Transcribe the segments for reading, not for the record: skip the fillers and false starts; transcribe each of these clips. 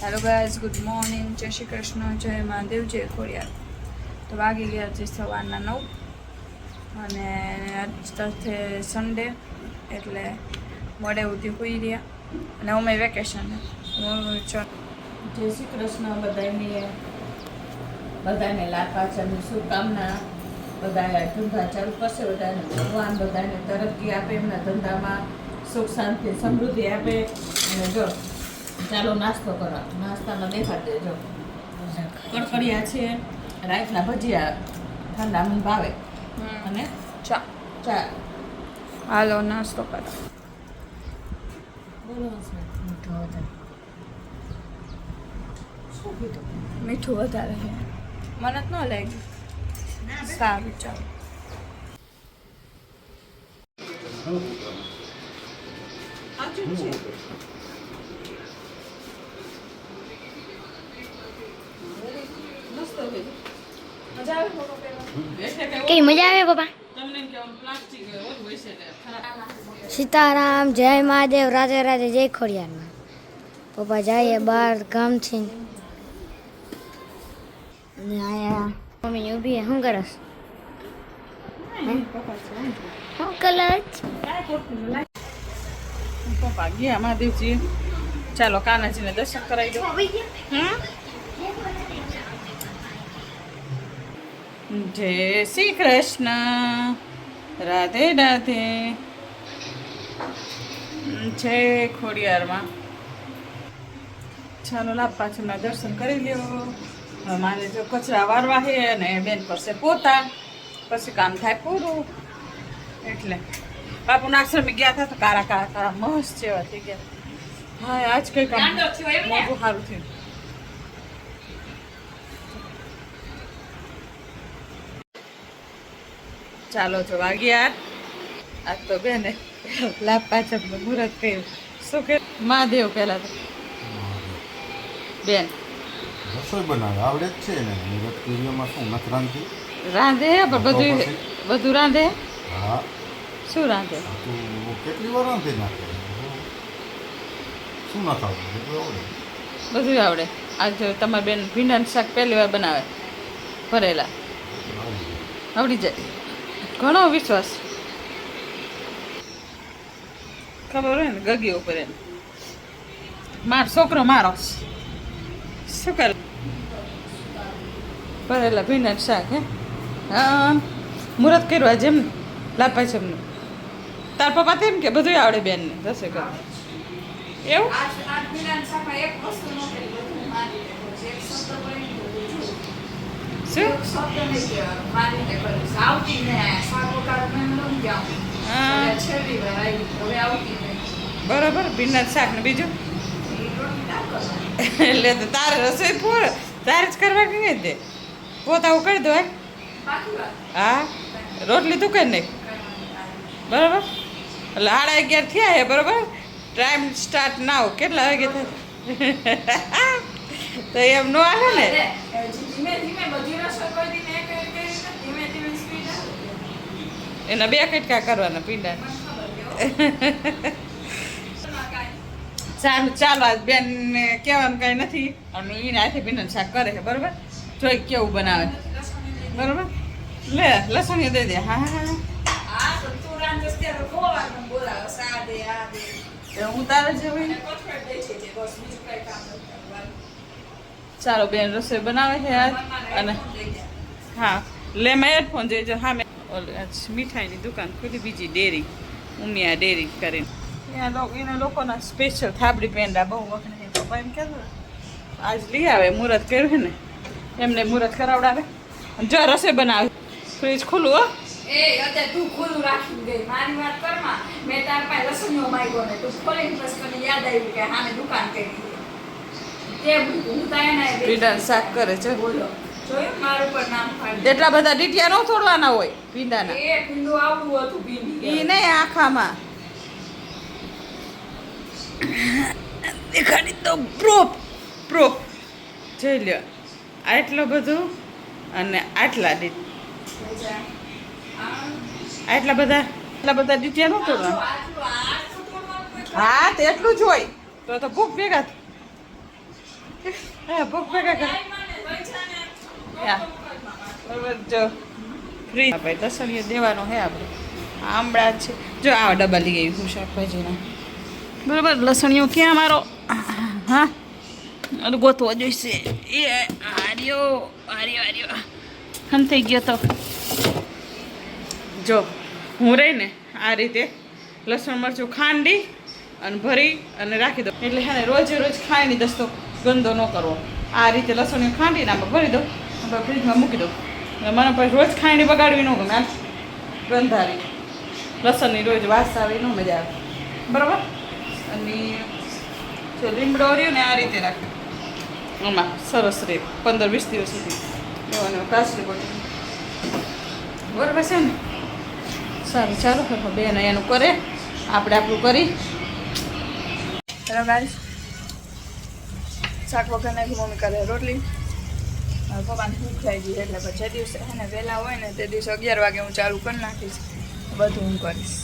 Hello guys, good morning, જય શ્રી કૃષ્ણ, જય મહાદેવ, જય ખોડિયાર. તો વાગી ગયા છે સવારના 9 અને આજ સાથે સન્ડે એટલે મોડે ઉઠી હોઈ રહ્યા અને અમે વેકેશન. જય શ્રી કૃષ્ણ બધાને લાભ પાછળની શુભકામના. બધા ધંધા ચાલુ કરશે, બધાને ભગવાન બધાને તરક્કી આપે, એમના ધંધામાં સુખ શાંતિ સમૃદ્ધિ આપે. અને જો ચાલો નાસ્તો કરવા, નાસ્તામાં દેખાડ દેજો. કડકડિયા છે, રાઈસના ભજીયા ઠંડા મને ભાવે, અને ચા. હાલો નાસ્તો કરો. મીઠું વધારે છે, મને જ ન લાગ્યું. સારું, ચાલો. કઈ મજા આવે પપ્પા? સીતારામ, જય મહાદેવ, રાધે રાધે, જય ખોડિયારમાં. પપ્પા જાય બહાર ગામથી અને આયા મમ્મી ઊભી શું કરસ? શું કલર? પપ્પા ગયા મહાદેવજી. ચાલો કાનાજીને દર્શન કરાવી દો. જય શ્રી કૃષ્ણ, રાધે રાધે, જય ખોડિયારમાં. ચાલો લાભ પાછળના દર્શન કરી લ્યો. મારે જો કચરા વારવા છે અને બેન કરશે પોતા, પછી કામ થાય પૂરું. એટલે બાપુના આશ્રમે ગયા હતા તો કારા કારા કારા મસ્ત જેવા થઈ ગયા. હા, આજ કઈ કામ મોટું સારું થયું. ચાલો જો વાગ્યા. આજ તો બેને લાભ પાછળનું મુહૂર્ત કર્યું. શું કે મહાદેવ પહેલા તો બેન રસોઈ બનાવે આવડે જ છે ને. મુરત કુરિયામાં શું નથી રાંધતી? રાંધે પણ બધું રાંધે. હા, શું રાંધે? તું કેટલી વાર રાંધી નાખે? શું નથી આવડતું? બધું આવડે. બધું આવડે. આજે તમારી બેન ભીંડાનું શાક પહેલી વાર બનાવે, ભરેલા. આવડી જાય. ઘણો વિશ્વાસ. ખબર હોય ને ગગી ઉપર એને. મારો છોકરો મારો શું કરે? ભરેલા ભીંડાનું શાક. હે હા, મુહૂર્ત કર્યું જેમ લાપા છે એમનું. તાર પપ્પા તેમ કે બધું આવડે બેનને રસોઈ કરવા. એવું બરોબર. ભીંડા શાક ને બીજું એટલે તો તારે રસોઈ પૂર તારે જ કરવા કે દે. પોતા હું કરી દો. હા, રોટલી તું કરી નાખ. બરાબર. એટલે 11:30 થયા હે. બરાબર. Time start now. કેટલા વાગે થાય? તો એમ નો આવે ને. એના 2 કટકા કરવાના પીંડા. સારું, ચાલો. આજ બેન કહેવાનું કાંઈ નથી અને એને હાથે ભીંડાનું શાક કરે છે. બરાબર. જોઈ કેવું બનાવે. બરાબર. લે લસણ દઈ દે. હા હા, હું તારે જેવું. ચાલો, બેન રસોઈ બનાવે છે આજ. અને હા, લે મેં હેડફોન જોઈજો. હા, મેં મીઠાઈની દુકાન ખોલી, બીજી ડેરી, ઉમિયા ડેરી કરીને. એના લોકોના સ્પેશિયલ થાબડી પેંડા બહુ વખણાય. પપ્પા એમ કહેતો આજ લઈ આવે. મુહૂર્ત કર્યું છે ને એમને મુહૂર્ત કરાવડાવે. જો રસોઈ બનાવે. ફ્રીજ ખુલ્લું. હો એ અત્યારે તું ખુલ્લું રાખી ગઈ. મારી વાત કરમાં. મેં તાર પાસે લસણનો માંગ્યો ને તું ખોલીને બસ મને યાદ આવ્યું કે હાને દુકાન કરી તે હું તાયના ભીંડાનું શાક કરે છે. બોલો જોયું મારું પર નામ ફાડી. એટલા બધા ડીટિયા ન તોડવાના હોય ભીંડાના. એ ભીંડું આવું હતું ભીંડી. એ નહીં આખામાં દેખાડી તો પ્રૂફ જોઈ લ્યો. આટલું બધું અને આટલા આટલા બધા ડીટિયા ન તોડવાના. હા, તો એટલું જ હોય તો ભૂખ ભેગા હા ભૂખ ભેગા કર બરાબર જો ફ્રી આપણે લસણીઓ દેવાનો હે આપણે આમળા છે જો આ ડબ્બા લઈ ગઈ હું શાકભાજીના બરાબર લસણીઓ ક્યાં મારો હા અરે ગોતવો જોઈશે એ આર્યો આર્યો આર્યો હમ થઈ ગયો તો જો હું રહીને આ રીતે લસણ મરચું ખાંડી અને ભરી અને રાખી દો એટલે હે ને રોજે રોજ ખાઈને દસ્તો ગંદો ન કરવો આ રીતે લસણ ખાંડીને આમાં ભરી દો ફ્રીજમાં મૂકી દો મને પછી રોજ ખાંડી બગાડવી ન ગમે આ ગંધારી લસણની રોજ વાસ આવે ન મજા આવે બરાબર અને જો લીમડો રહ્યો ને આ રીતે રાખે આમાં સરસ રહે 15-20 દિવસ સુધી એવાનું કાચરી બોટલ બરાબર છે ને સારું ચાલો બેન એનું કરે આપણે આપણું કરી બરાબર શાક વગર નાખી મમ્મી કરે રોટલી પપ્પાને ભૂખ થઈ ગઈ એટલે પછી જે દિવસે હે ને વહેલા હોય ને તે દિવસે 11 વાગે હું ચાલુ કરી નાખીશ બધું હું કરીશ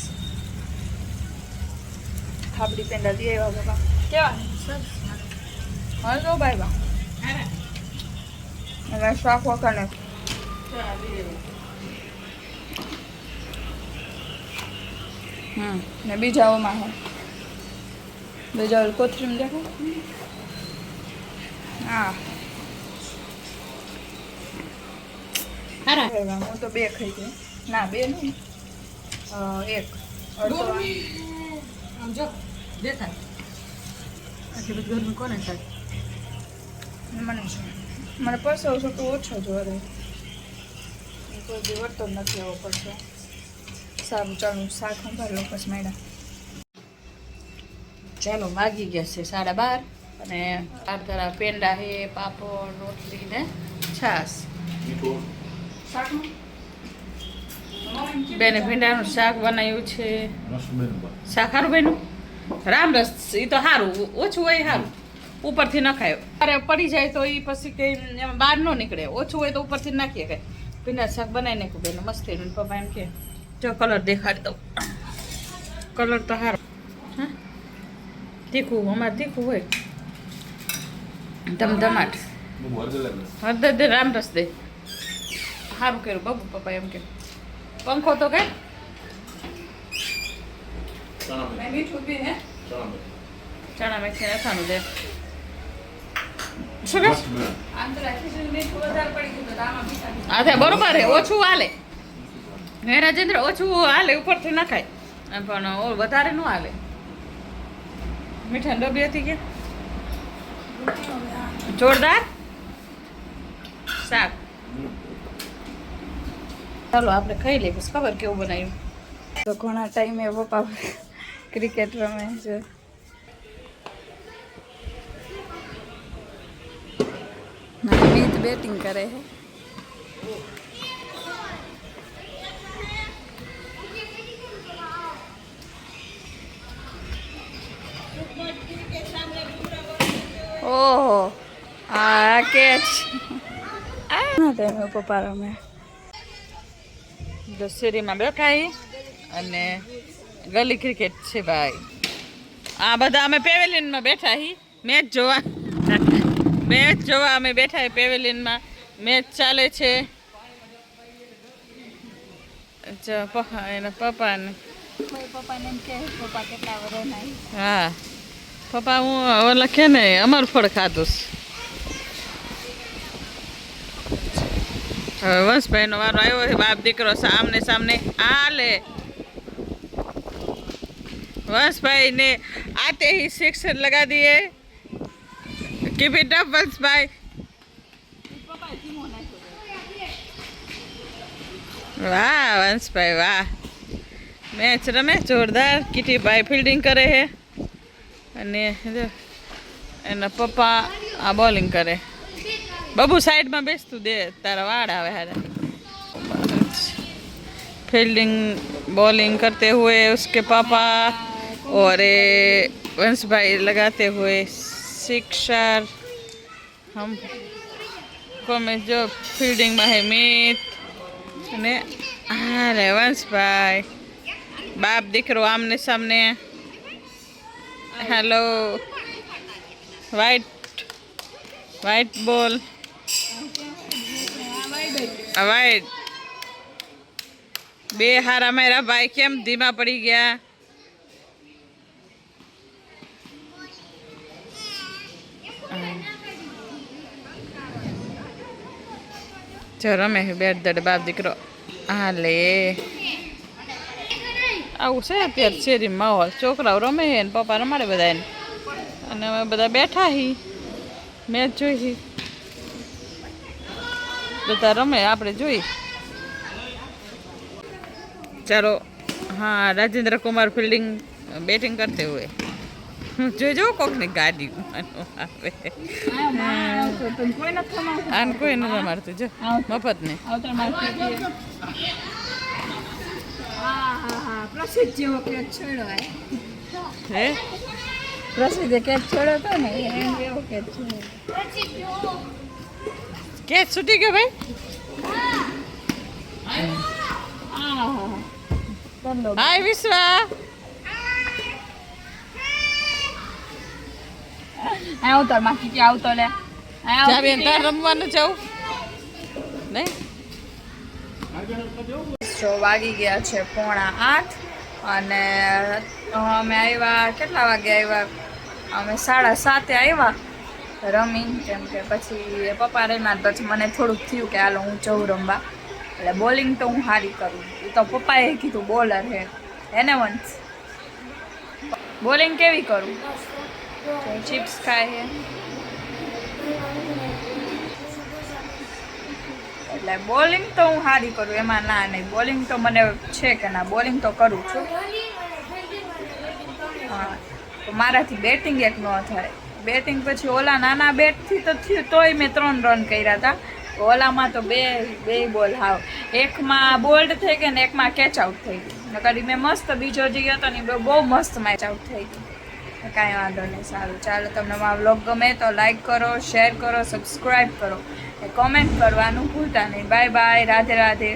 થાબડી પેંડા દઈ આવ્યા પપ્પા કેવા હલો બાય બા અને શાક વગર નાખ ને બીજાઓમાં હે બીજા કોથરીમ દેખો હા હું તો 2 ખાઈ ગઈ ના 2 નહીં 1 અડધો આમ જો દેખાય આટલી બધી ગરમી કોને થાય મને છે મને પરસેવો તો ઓછો જોરે કોઈ દી વર્તો નથી એવો પરસો સારું ચાલો શાક સંભાળો પછી મેડા ચાલો વાગી ગયા છે 12:30 અને આધારા પેંડા હે પાપડ રોટલી ને છાશ બેને ભીંડાનું શાક બનાવ્યું છે શાક સારું બન્યું રામરસ એ તો સારું ઓછું હોય સારું ઉપરથી ન ખાય અરે પડી જાય તો એ પછી કંઈ એમાં બહાર ન નીકળે ઓછું હોય તો ઉપરથી નાખીએ કંઈ ભીંડા શાક બનાવી નાખ્યું બેન મસ્ત થયું પપ્પા એમ કે જો કલર દેખાડી દઉં કલર તો સારો હા તીખું અમારે તીખું હોય ધમધમાટ હળદર દે રામરસ દે સારું કર્યું બાબુ પપ્પા એમ કે પંખો તો કે ચણા મેથી અથાણું દે શું કે હા બરોબર હે ઓછું હાલે હે રાજેન્દ્ર ઓછું હાલે ઉપરથી નખાય પણ વધારે ન હાલે મીઠા ડબ્બી હતી કે જોરદાર શાક ચાલો આપણે ખાઈ લઈએ પછી ખબર કેવું બનાવ્યું તો ઘણા ટાઈમે પપ્પા ક્રિકેટ રમે છે મીત બેટિંગ કરે છે ઓહો આ કેચ ના ટાઈમે પપ્પા રમે દશેરીમાં બેઠા અને ગલી ક્રિકેટ છે ભાઈ આ બધા અમે પેવેલિયનમાં બેઠા હી મેચ જોવા અમે બેઠા હી પેવેલિયનમાં મેચ ચાલે છે એના પપ્પાને હા પપ્પા હું ઓલા કે ને અમર ફળ ખાધું હવે વંશભાઈનો વારો આવ્યો છે બાપ દીકરો સામને સામને હાલે वंश ने आते ही शिक्षण लगा दिए कीप इट अप वंश वाह वंश वाह मैच रमे जोरदार किटी भाई फील्डिंग करे है અને એના પપ્પા આ બોલિંગ કરે બબુ સાઈડમાં બેસતું દે તારા વાડ આવે હારે फील्डिंग बॉलिंग करते हुए उसके पापा और वंश भाई लगाते हुए सिक्सर हम को में जो फील्डिंग में है मीत ने अरे वंश भाई बाप दिखरो आमने सामने हेलो वाइट વ્હાઈટ બોલ વાઈટ બે હારા મારા ભાઈ કેમ ધીમા પડી ગયા જો રમે બેટ દડ બાપ દીકરો હા લે આવું છે અત્યારે શેરી માહોલ છોકરાઓ રમે છે ને પપ્પા રમાડે બધાને અને અમે બધા બેઠા હી મેચ જોઈ બધા રમે આપણે જોઈ ચાલો हाँ राजेंद्र कुमार फील्डिंग बैटिंग करते हुए जो कोकनी गाड़ी आन कोई न मारते जो मफत ने પ્રસિદ્ધ જેવો કેચ છોડ્યો હે પ્રસિદ્ધ કેચ છોડ્યો તો ને એવો કેચ છોડ્યો કેચ છૂટી ગયો ભાઈ હાય વિશ્વા આવતો માખી કે આવતો લે જાવી તાર રમવાનું જાવ નહીં જો વાગી ગયા છે 7:45 અને અમે આવ્યા કેટલા વાગે આવ્યા અમે 7:30 આવ્યા રમીને કેમ કે પછી પપ્પા રમ્યા પછી મને થોડુંક થયું કે હાલો હું જઉં રમવા એટલે બોલિંગ તો હું સારી કરું એ તો પપ્પાએ કીધું બોલર હે એને વંશ બોલિંગ કેવી કરું ચિપ્સ ખાય છે એટલે બોલિંગ તો હું સારી કરું એમાં ના નહીં બોલિંગ તો મને છે કે ના બોલિંગ તો કરું છું હા તો મારાથી બેટિંગ એક ન થાય બેટિંગ પછી ઓલા નાના બેટથી તો થયું તોય મેં 3 રન કર્યા હતા ઓલામાં તો બે બોલ હાવ એકમાં બોલ્ડ થઈ ગઈ ને એકમાં કેચ આઉટ થઈ ગઈ નકરી મેં મસ્ત બીજો જે હતો ને બહુ મસ્ત મેચ આઉટ થઈ ગઈ કાંઈ વાંધો નહીં સારું ચાલો તમને મારો વ્લોગ ગમે તો લાઈક કરો શેર કરો સબસ્ક્રાઈબ કરો કોમેન્ટ કરવાનું ભૂલતા નહીં બાય બાય રાધે રાધે